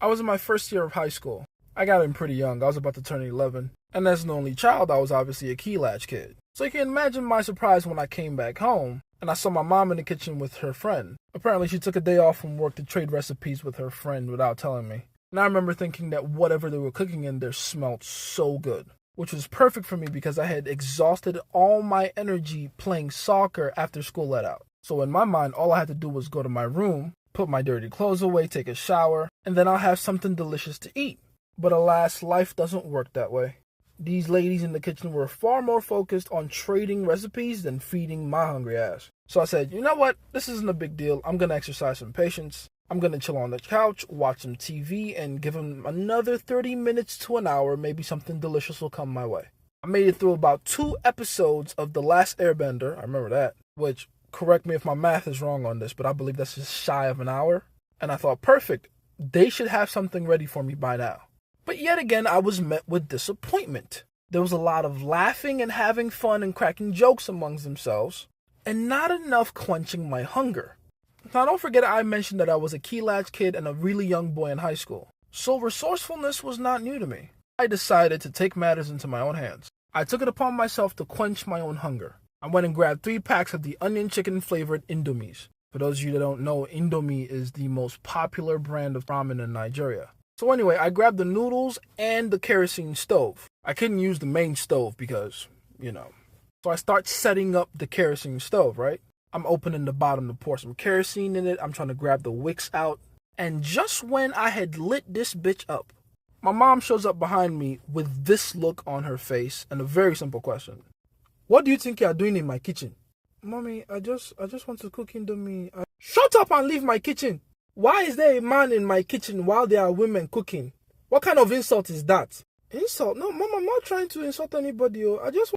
I was in my first year of high school. I got in pretty young. I was about to turn 11. And as an only child, I was obviously a key latch kid. So you can imagine my surprise when I came back home and I saw my mom in the kitchen with her friend. Apparently she took a day off from work to trade recipes with her friend without telling me. And I remember thinking that whatever they were cooking in there smelled so good, which was perfect for me because I had exhausted all my energy playing soccer after school let out. So in my mind, all I had to do was go to my room, put my dirty clothes away, take a shower, and then I'll have something delicious to eat. But alas, life doesn't work that way. These ladies in the kitchen were far more focused on trading recipes than feeding my hungry ass. So I said, you know what? This isn't a big deal. I'm going to exercise some patience. I'm going to chill on the couch, watch some TV, and give them another 30 minutes to an hour. Maybe something delicious will come my way. I made it through about 2 episodes of The Last Airbender. I remember that, which, correct me if my math is wrong on this, but I believe that's just shy of an hour. And I thought, perfect. They should have something ready for me by now. But yet again, I was met with disappointment. There was a lot of laughing and having fun and cracking jokes amongst themselves, and not enough quenching my hunger. Now, don't forget I mentioned that I was a key latch kid and a really young boy in high school. So resourcefulness was not new to me. I decided to take matters into my own hands. I took it upon myself to quench my own hunger. I went and grabbed 3 packs of the onion chicken flavored Indomies. For those of you that don't know, Indomie is the most popular brand of ramen in Nigeria. So anyway, I grabbed the noodles and the kerosene stove. I couldn't use the main stove because, So I start setting up the kerosene stove, right? I'm opening the bottom to pour some kerosene in it. I'm trying to grab the wicks out. And just when I had lit this bitch up, my mom shows up behind me with this look on her face and a very simple question. What do you think you are doing in my kitchen? Mommy, I just want to cook Indomie. Shut up and leave my kitchen. Why is there a man in my kitchen while there are women cooking? What kind of insult is that? Insult? No, Mom, I'm not trying to insult anybody.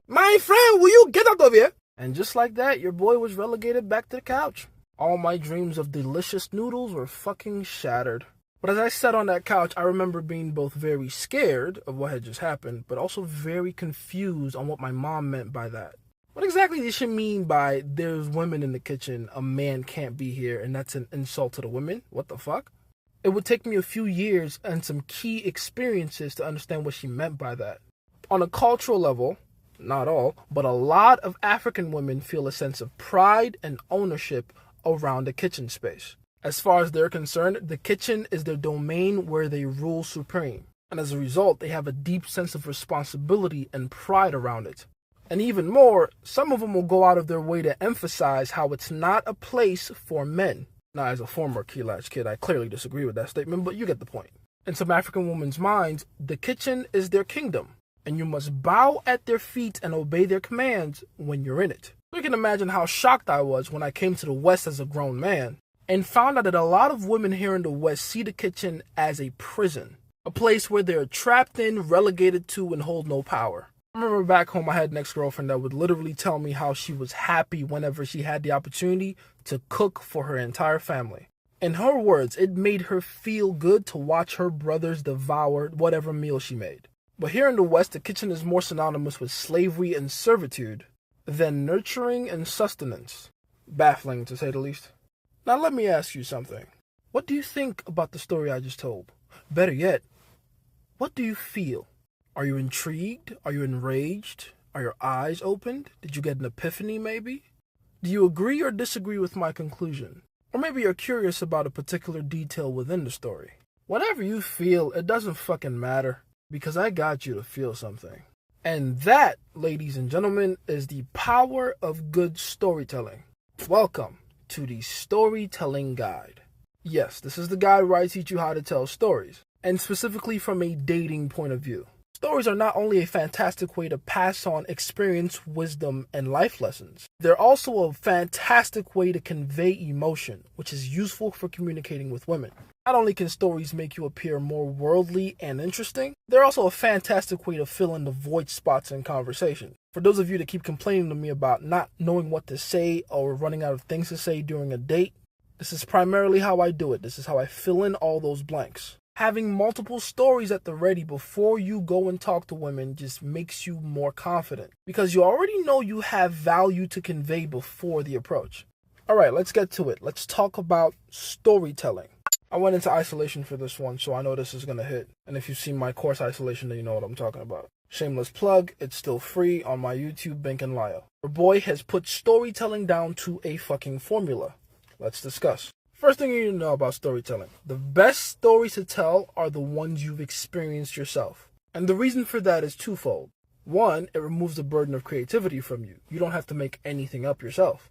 My friend, will you get out of here? And just like that, your boy was relegated back to the couch. All my dreams of delicious noodles were fucking shattered. But as I sat on that couch, I remember being both very scared of what had just happened, but also very confused on what my mom meant by that. What exactly did she mean by there's women in the kitchen, a man can't be here, and that's an insult to the women? What the fuck? It would take me a few years and some key experiences to understand what she meant by that. On a cultural level, not all, but a lot of African women feel a sense of pride and ownership around the kitchen space. As far as they're concerned, the kitchen is their domain where they rule supreme. And as a result, they have a deep sense of responsibility and pride around it. And even more, some of them will go out of their way to emphasize how it's not a place for men. Now, as a former key latch kid, I clearly disagree with that statement, but you get the point. In some African women's minds, the kitchen is their kingdom, and you must bow at their feet and obey their commands when you're in it. You can imagine how shocked I was when I came to the West as a grown man and found out that a lot of women here in the West see the kitchen as a prison, a place where they're trapped in, relegated to, and hold no power. I remember back home I had an ex-girlfriend that would literally tell me how she was happy whenever she had the opportunity to cook for her entire family. In her words, it made her feel good to watch her brothers devour whatever meal she made. But here in the West, the kitchen is more synonymous with slavery and servitude than nurturing and sustenance. Baffling, to say the least. Now let me ask you something. What do you think about the story I just told? Better yet, what do you feel? Are you intrigued? Are you enraged? Are your eyes opened? Did you get an epiphany maybe? Do you agree or disagree with my conclusion? Or maybe you're curious about a particular detail within the story. Whatever you feel, it doesn't fucking matter, because I got you to feel something. And that, ladies and gentlemen, is the power of good storytelling. Welcome to the Storytelling Guide. Yes, this is the guide where I teach you how to tell stories, and specifically from a dating point of view. Stories are not only a fantastic way to pass on experience, wisdom, and life lessons, they're also a fantastic way to convey emotion, which is useful for communicating with women. Not only can stories make you appear more worldly and interesting, they're also a fantastic way to fill in the void spots in conversation. For those of you that keep complaining to me about not knowing what to say or running out of things to say during a date, this is primarily how I do it. This is how I fill in all those blanks. Having multiple stories at the ready before you go and talk to women just makes you more confident, because you already know you have value to convey before the approach. All right, let's get to it. Let's talk about storytelling. I went into isolation for this one, so I know this is going to hit. And if you've seen my course isolation, then you know what I'm talking about. Shameless plug, it's still free on my YouTube, Bink and Lyle. Your boy has put storytelling down to a fucking formula. Let's discuss. First thing you need to know about storytelling. The best stories to tell are the ones you've experienced yourself. And the reason for that is twofold. One, it removes the burden of creativity from you. You don't have to make anything up yourself.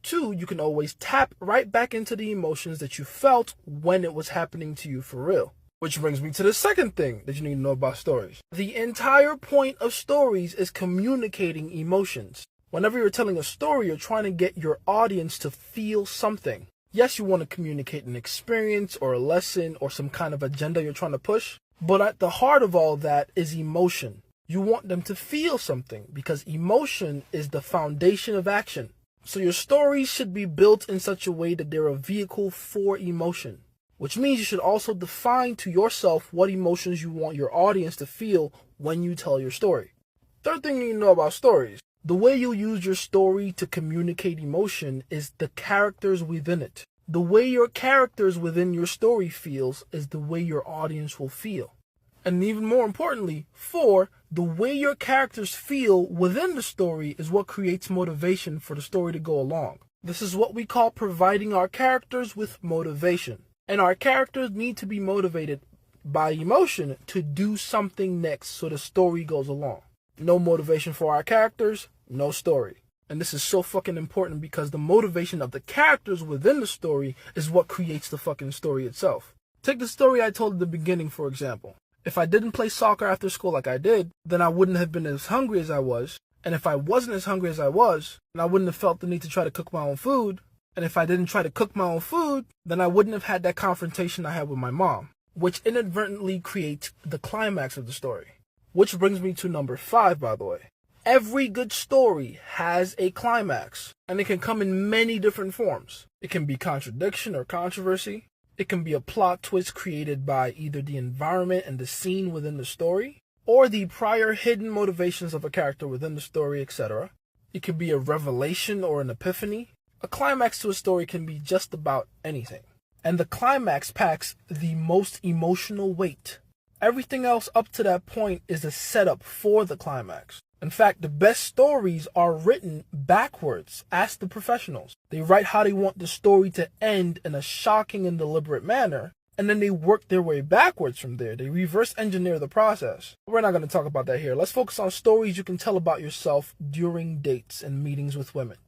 Two, you can always tap right back into the emotions that you felt when it was happening to you for real. Which brings me to the second thing that you need to know about stories. The entire point of stories is communicating emotions. Whenever you're telling a story, you're trying to get your audience to feel something. Yes, you want to communicate an experience or a lesson or some kind of agenda you're trying to push, but at the heart of all that is emotion. You want them to feel something because emotion is the foundation of action. So your stories should be built in such a way that they're a vehicle for emotion, which means you should also define to yourself what emotions you want your audience to feel when you tell your story. Third thing you need to know about stories. The way you use your story to communicate emotion is the characters within it. The way your characters within your story feels is the way your audience will feel. And even more importantly, 4, the way your characters feel within the story is what creates motivation for the story to go along. This is what we call providing our characters with motivation. And our characters need to be motivated by emotion to do something next so the story goes along. No motivation for our characters, no story. And this is so fucking important because the motivation of the characters within the story is what creates the fucking story itself. Take the story I told at the beginning, for example. If I didn't play soccer after school like I did, then I wouldn't have been as hungry as I was. And if I wasn't as hungry as I was, then I wouldn't have felt the need to try to cook my own food. And if I didn't try to cook my own food, then I wouldn't have had that confrontation I had with my mom, which inadvertently creates the climax of the story. Which brings me to number 5, by the way. Every good story has a climax, and it can come in many different forms. It can be contradiction or controversy. It can be a plot twist created by either the environment and the scene within the story, or the prior hidden motivations of a character within the story, etc. It could be a revelation or an epiphany. A climax to a story can be just about anything. And the climax packs the most emotional weight. Everything else up to that point is a setup for the climax. In fact, the best stories are written backwards. Ask the professionals. They write how they want the story to end in a shocking and deliberate manner, and then they work their way backwards from there. They reverse engineer the process. We're not going to talk about that here. Let's focus on stories you can tell about yourself during dates and meetings with women.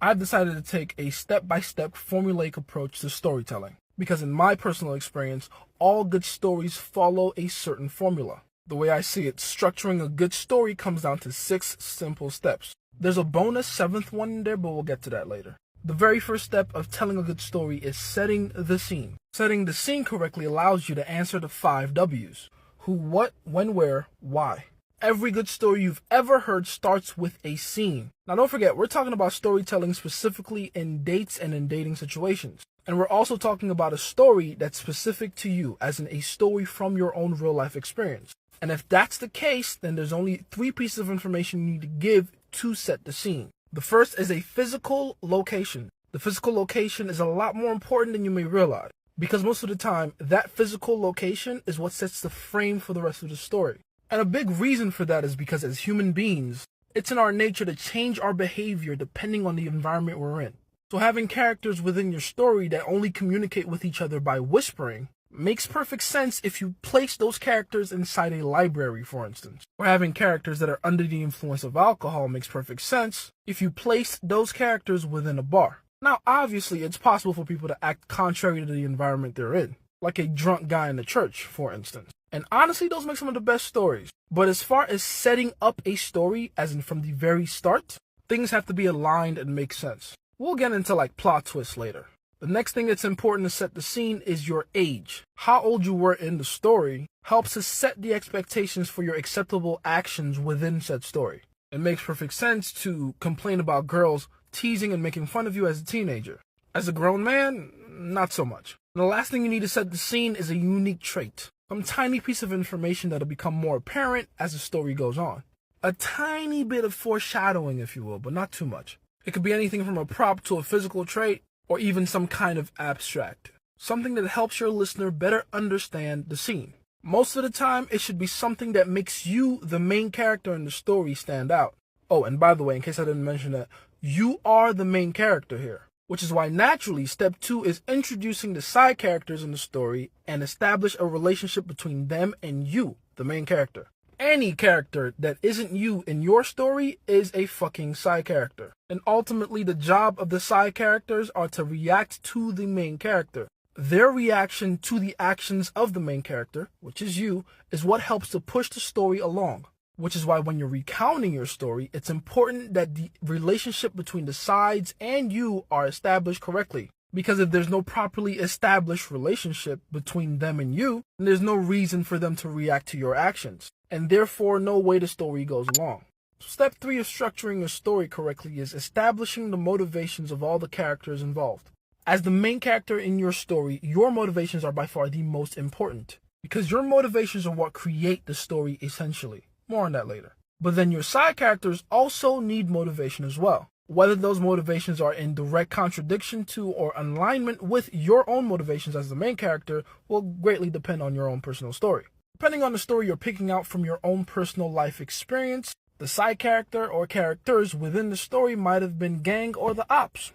I've decided to take a step-by-step formulaic approach to storytelling, because in my personal experience, all good stories follow a certain formula. The way I see it, structuring a good story comes down to 6 simple steps. There's a bonus 7th one in there, but we'll get to that later. The very first step of telling a good story is setting the scene. Setting the scene correctly allows you to answer the 5 W's. Who, what, when, where, why. Every good story you've ever heard starts with a scene. Now don't forget, we're talking about storytelling specifically in dates and in dating situations. And we're also talking about a story that's specific to you, as in a story from your own real life experience. And if that's the case, then there's only 3 pieces of information you need to give to set the scene. The first is a physical location. The physical location is a lot more important than you may realize, because most of the time, that physical location is what sets the frame for the rest of the story. And a big reason for that is because as human beings, it's in our nature to change our behavior depending on the environment we're in. So having characters within your story that only communicate with each other by whispering makes perfect sense if you place those characters inside a library, for instance. Or having characters that are under the influence of alcohol makes perfect sense if you place those characters within a bar. Now, obviously, it's possible for people to act contrary to the environment they're in, like a drunk guy in the church, for instance. And honestly, those make some of the best stories. But as far as setting up a story, as in from the very start, things have to be aligned and make sense. We'll get into like plot twists later. The next thing that's important to set the scene is your age. How old you were in the story helps to set the expectations for your acceptable actions within said story. It makes perfect sense to complain about girls teasing and making fun of you as a teenager. As a grown man, not so much. And the last thing you need to set the scene is a unique trait. Some tiny piece of information that'll become more apparent as the story goes on. A tiny bit of foreshadowing, if you will, but not too much. It could be anything from a prop to a physical trait, or even some kind of abstract. something that helps your listener better understand the scene. Most of the time, it should be something that makes you, the main character in the story, stand out. Oh, and by the way, in case I didn't mention that, you are the main character here, which is why naturally step 2 is introducing the side characters in the story and establish a relationship between them and you, the main character. Any character that isn't you in your story is a fucking side character. And ultimately, the job of the side characters are to react to the main character. Their reaction to the actions of the main character, which is you, is what helps to push the story along. Which is why when you're recounting your story, it's important that the relationship between the sides and you are established correctly. Because if there's no properly established relationship between them and you, then there's no reason for them to react to your actions. And therefore, no way the story goes along. So step 3 of structuring your story correctly is establishing the motivations of all the characters involved. As the main character in your story, your motivations are by far the most important. Because your motivations are what create the story essentially. More on that later. But then your side characters also need motivation as well. Whether those motivations are in direct contradiction to or alignment with your own motivations as the main character will greatly depend on your own personal story. Depending on the story you're picking out from your own personal life experience, the side character or characters within the story might have been gang or the ops.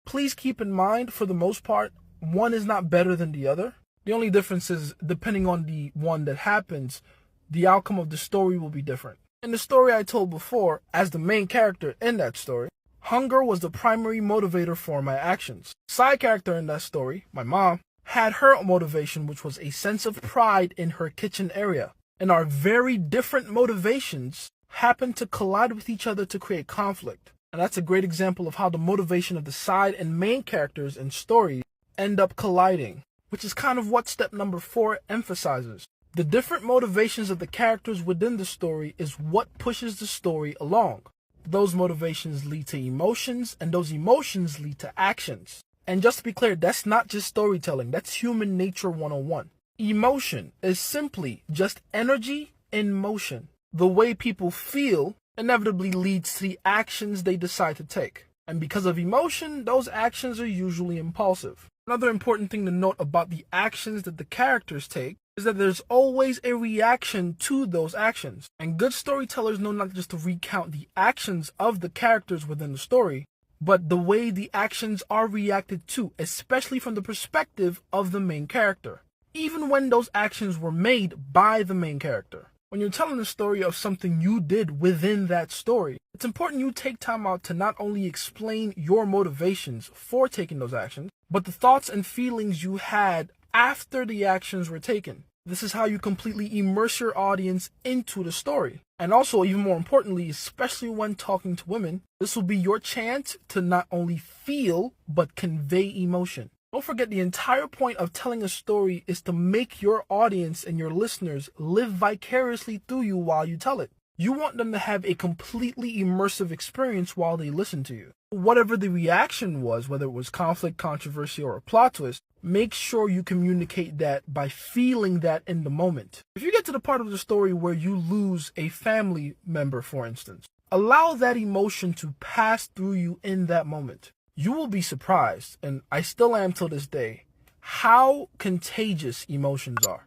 Please keep in mind, for the most part, one is not better than the other. The only difference is, depending on the one that happens, the outcome of the story will be different. In the story I told before, as the main character in that story, hunger was the primary motivator for my actions. Side character in that story, my mom, had her motivation, which was a sense of pride in her kitchen area. And our very different motivations happened to collide with each other to create conflict. And that's a great example of how the motivation of the side and main characters in stories end up colliding, which is kind of what step number 4 emphasizes. The different motivations of the characters within the story is what pushes the story along. Those motivations lead to emotions, and those emotions lead to actions. And just to be clear, that's not just storytelling, that's human nature 101. Emotion is simply just energy in motion. The way people feel inevitably leads to the actions they decide to take. And because of emotion, those actions are usually impulsive. Another important thing to note about the actions that the characters take is that there's always a reaction to those actions. And good storytellers know not just to recount the actions of the characters within the story, but the way the actions are reacted to, especially from the perspective of the main character, even when those actions were made by the main character. When you're telling the story of something you did within that story, it's important you take time out to not only explain your motivations for taking those actions, but the thoughts and feelings you had after the actions were taken. This is how you completely immerse your audience into the story. And also, even more importantly, especially when talking to women, this will be your chance to not only feel, but convey emotion. Don't forget, the entire point of telling a story is to make your audience and your listeners live vicariously through you while you tell it. You want them to have a completely immersive experience while they listen to you. Whatever the reaction was, whether it was conflict, controversy, or a plot twist, make sure you communicate that by feeling that in the moment. If you get to the part of the story where you lose a family member, for instance, allow that emotion to pass through you in that moment. You will be surprised, and I still am till this day, how contagious emotions are.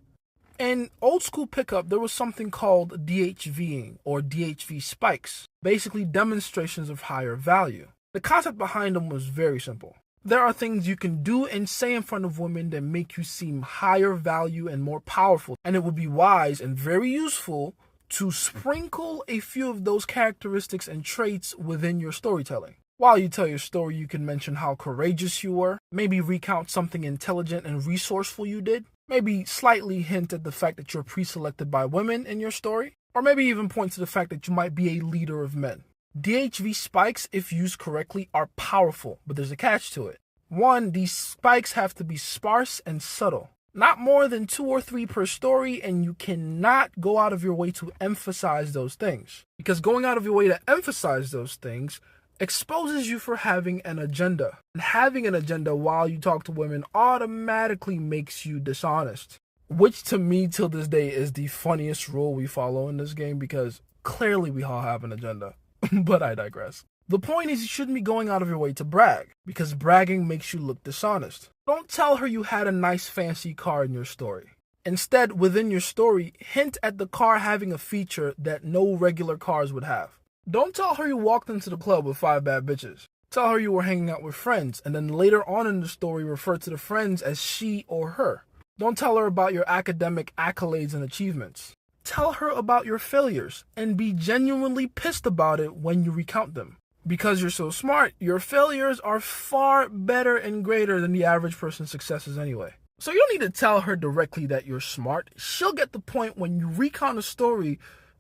In old school pickup, there was something called DHVing, or DHV spikes, basically demonstrations of higher value. The concept behind them was very simple. There are things you can do and say in front of women that make you seem higher value and more powerful, and it would be wise and very useful to sprinkle a few of those characteristics and traits within your storytelling. While you tell your story, you can mention how courageous you were, maybe recount something intelligent and resourceful you did, maybe slightly hint at the fact that you're pre-selected by women in your story, or maybe even point to the fact that you might be a leader of men. DHV spikes, if used correctly, are powerful, but there's a catch to it. 1, these spikes have to be sparse and subtle. Not more than 2 or 3 per story, and you cannot go out of your way to emphasize those things. Because going out of your way to emphasize those things exposes you for having an agenda. And having an agenda while you talk to women automatically makes you dishonest. Which to me till this day is the funniest rule we follow in this game, because clearly we all have an agenda. But I digress. The point is you shouldn't be going out of your way to brag, because bragging makes you look dishonest. Don't tell her you had a nice fancy car in your story. Instead, within your story, hint at the car having a feature that no regular cars would have. Don't tell her you walked into the club with 5 bad bitches. Tell her you were hanging out with friends, and then later on in the story refer to the friends as she or her. Don't tell her about your academic accolades and achievements. Tell her about your failures, and be genuinely pissed about it when you recount them. Because you're so smart, your failures are far better and greater than the average person's successes anyway. So you don't need to tell her directly that you're smart. She'll get the point when you recount a story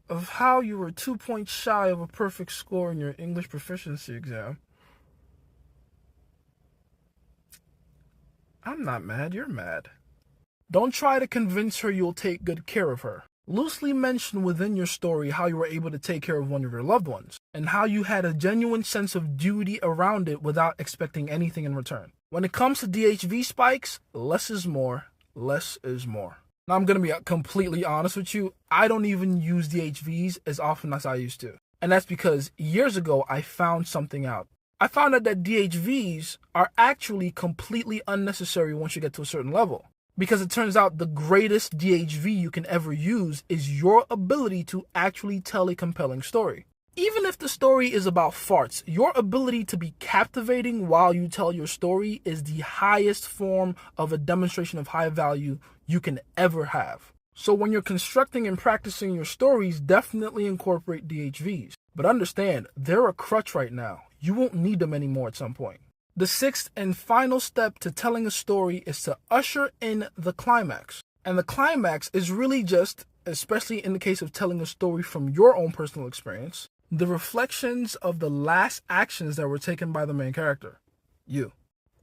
of how you were 2 points shy of a perfect score in your English proficiency exam. I'm not mad, you're mad. Don't try to convince her you'll take good care of her. Loosely mention within your story how you were able to take care of one of your loved ones, and how you had a genuine sense of duty around it without expecting anything in return. When it comes to DHV spikes, less is more, less is more. Now I'm going to be completely honest with you, I don't even use DHVs as often as I used to. And that's because years ago I found something out. I found out that DHVs are actually completely unnecessary once you get to a certain level. Because it turns out the greatest DHV you can ever use is your ability to actually tell a compelling story. Even if the story is about farts, your ability to be captivating while you tell your story is the highest form of a demonstration of high value you can ever have. So when you're constructing and practicing your stories, definitely incorporate DHVs. But understand, they're a crutch right now. You won't need them anymore at some point. The 6th and final step to telling a story is to usher in the climax. And the climax is really just, especially in the case of telling a story from your own personal experience, the reflections of the last actions that were taken by the main character, you.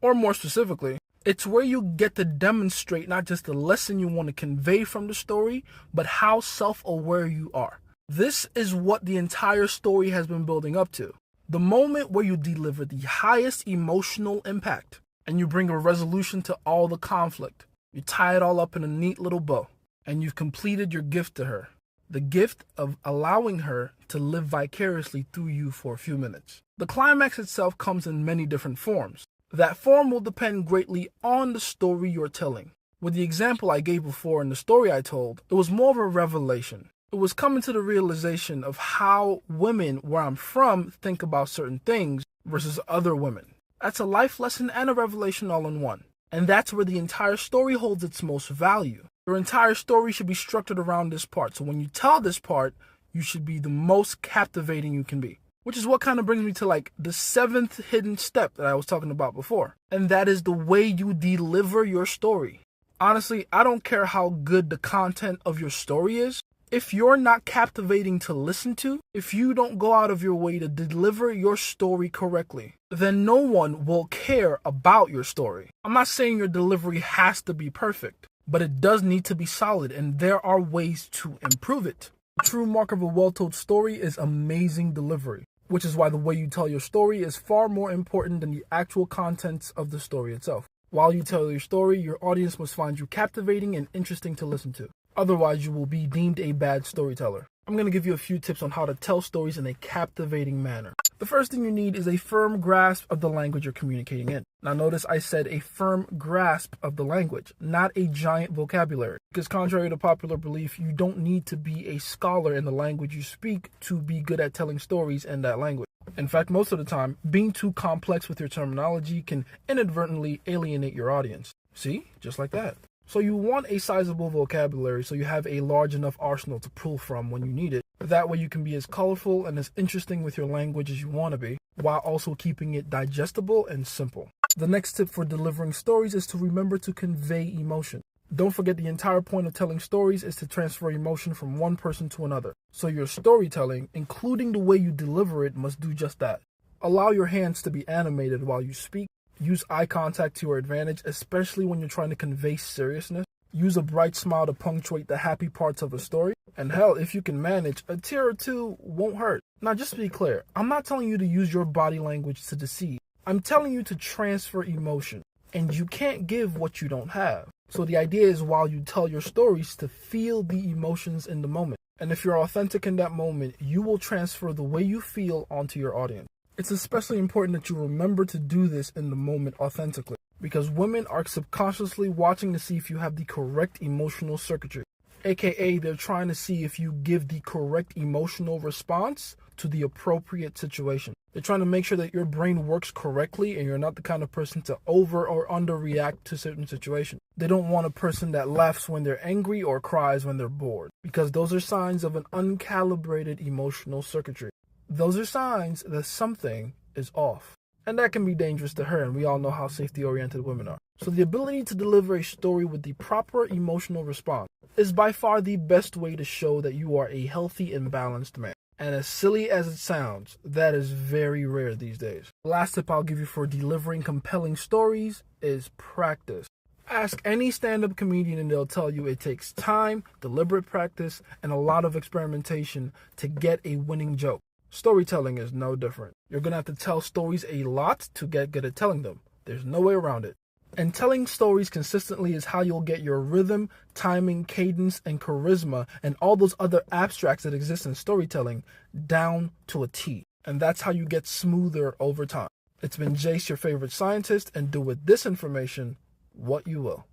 Or more specifically, it's where you get to demonstrate not just the lesson you want to convey from the story, but how self-aware you are. This is what the entire story has been building up to. The moment where you deliver the highest emotional impact and you bring a resolution to all the conflict. You tie it all up in a neat little bow and you've completed your gift to her. The gift of allowing her to live vicariously through you for a few minutes. The climax itself comes in many different forms. That form will depend greatly on the story you're telling. With the example I gave before in the story I told, it was more of a revelation. It was coming to the realization of how women where I'm from think about certain things versus other women. That's a life lesson and a revelation all in one. And that's where the entire story holds its most value. Your entire story should be structured around this part. So when you tell this part, you should be the most captivating you can be. Which is what kind of brings me to the 7th hidden step that I was talking about before. And that is the way you deliver your story. Honestly, I don't care how good the content of your story is. If you're not captivating to listen to, if you don't go out of your way to deliver your story correctly, then no one will care about your story. I'm not saying your delivery has to be perfect, but it does need to be solid, and there are ways to improve it. The true mark of a well-told story is amazing delivery, which is why the way you tell your story is far more important than the actual contents of the story itself. While you tell your story, your audience must find you captivating and interesting to listen to. Otherwise, you will be deemed a bad storyteller. I'm going to give you a few tips on how to tell stories in a captivating manner. The first thing you need is a firm grasp of the language you're communicating in. Now notice I said a firm grasp of the language, not a giant vocabulary. Because contrary to popular belief, you don't need to be a scholar in the language you speak to be good at telling stories in that language. In fact, most of the time, being too complex with your terminology can inadvertently alienate your audience. See? Just like that. So you want a sizable vocabulary so you have a large enough arsenal to pull from when you need it. That way you can be as colorful and as interesting with your language as you want to be, while also keeping it digestible and simple. The next tip for delivering stories is to remember to convey emotion. Don't forget the entire point of telling stories is to transfer emotion from one person to another. So your storytelling, including the way you deliver it, must do just that. Allow your hands to be animated while you speak. Use eye contact to your advantage, especially when you're trying to convey seriousness. Use a bright smile to punctuate the happy parts of a story. And hell, if you can manage, a tear or two won't hurt. Now, just to be clear, I'm not telling you to use your body language to deceive. I'm telling you to transfer emotion. And you can't give what you don't have. So the idea is while you tell your stories to feel the emotions in the moment. And if you're authentic in that moment, you will transfer the way you feel onto your audience. It's especially important that you remember to do this in the moment authentically, because women are subconsciously watching to see if you have the correct emotional circuitry, aka they're trying to see if you give the correct emotional response to the appropriate situation. They're trying to make sure that your brain works correctly and you're not the kind of person to over or underreact to certain situations. They don't want a person that laughs when they're angry or cries when they're bored, because those are signs of an uncalibrated emotional circuitry. Those are signs that something is off. And that can be dangerous to her, and we all know how safety-oriented women are. So the ability to deliver a story with the proper emotional response is by far the best way to show that you are a healthy and balanced man. And as silly as it sounds, that is very rare these days. The last tip I'll give you for delivering compelling stories is practice. Ask any stand-up comedian and they'll tell you it takes time, deliberate practice, and a lot of experimentation to get a winning joke. Storytelling is no different. You're going to have to tell stories a lot to get good at telling them. There's no way around it. And telling stories consistently is how you'll get your rhythm, timing, cadence, and charisma, and all those other abstracts that exist in storytelling down to a T. And that's how you get smoother over time. It's been Jace, your favorite scientist, and do with this information what you will.